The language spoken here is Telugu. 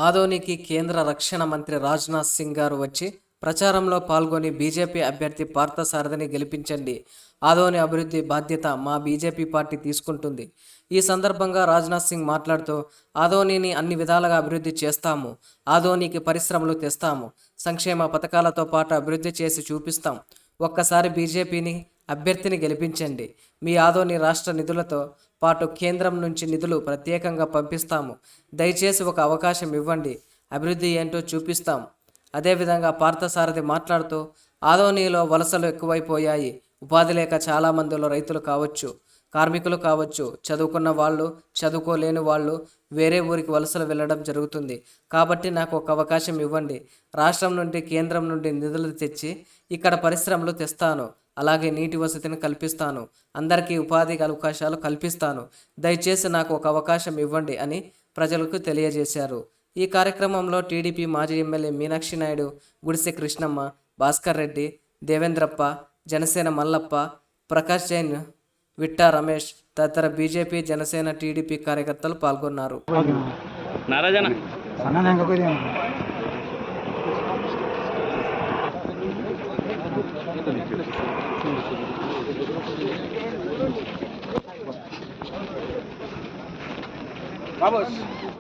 ఆదోనికి కేంద్ర రక్షణ మంత్రి రాజ్నాథ్ సింగ్ గారు వచ్చి ప్రచారంలో పాల్గొని బీజేపీ అభ్యర్థి పార్థసారథిని గెలిపించండి, ఆదోని అభివృద్ధి బాధ్యత మా బీజేపీ పార్టీ తీసుకుంటుంది. ఈ సందర్భంగా రాజ్నాథ్ సింగ్ మాట్లాడుతూ, ఆదోనిని అన్ని విధాలుగా అభివృద్ధి చేస్తాము, ఆదోనికి పరిశ్రమలు తెస్తాము, సంక్షేమ పథకాలతో పాటు అభివృద్ధి చేసి చూపిస్తాం. ఒక్కసారి బీజేపీని అభ్యర్థిని గెలిపించండి. మీ ఆదోని రాష్ట్ర నిధులతో పాటు కేంద్రం నుంచి నిధులు ప్రత్యేకంగా పంపిస్తాము. దయచేసి ఒక అవకాశం ఇవ్వండి, అభివృద్ధి ఏంటో చూపిస్తాం. అదేవిధంగా పార్థసారథి మాట్లాడుతూ, ఆదోనిలో వలసలు ఎక్కువైపోయాయి. ఉపాధి లేక చాలామందిలో రైతులు కావచ్చు, కార్మికులు కావచ్చు, చదువుకున్న వాళ్ళు, చదువుకోలేని వాళ్ళు వేరే ఊరికి వలసలు వెళ్ళడం జరుగుతుంది. కాబట్టి నాకు ఒక అవకాశం ఇవ్వండి. రాష్ట్రం నుండి కేంద్రం నుండి నిధులు తెచ్చి ఇక్కడ పరిశ్రమలు తెస్తాను. అలాగే నీటి వసతిని కల్పిస్తాను. అందరికీ ఉపాధి అవకాశాలు కల్పిస్తాను. దయచేసి నాకు ఒక అవకాశం ఇవ్వండి అని ప్రజలకు తెలియజేశారు. ఈ కార్యక్రమంలో టీడీపీ మాజీ ఎమ్మెల్యే మీనాక్షి నాయుడు, గుడిసె కృష్ణమ్మ, భాస్కర్ రెడ్డి, దేవేంద్రప్ప, జనసేన మల్లప్ప, ప్రకాష్ జైన్, విట్టా రమేష్ తదితర బీజేపీ, జనసేన, టీడీపీ కార్యకర్తలు పాల్గొన్నారు.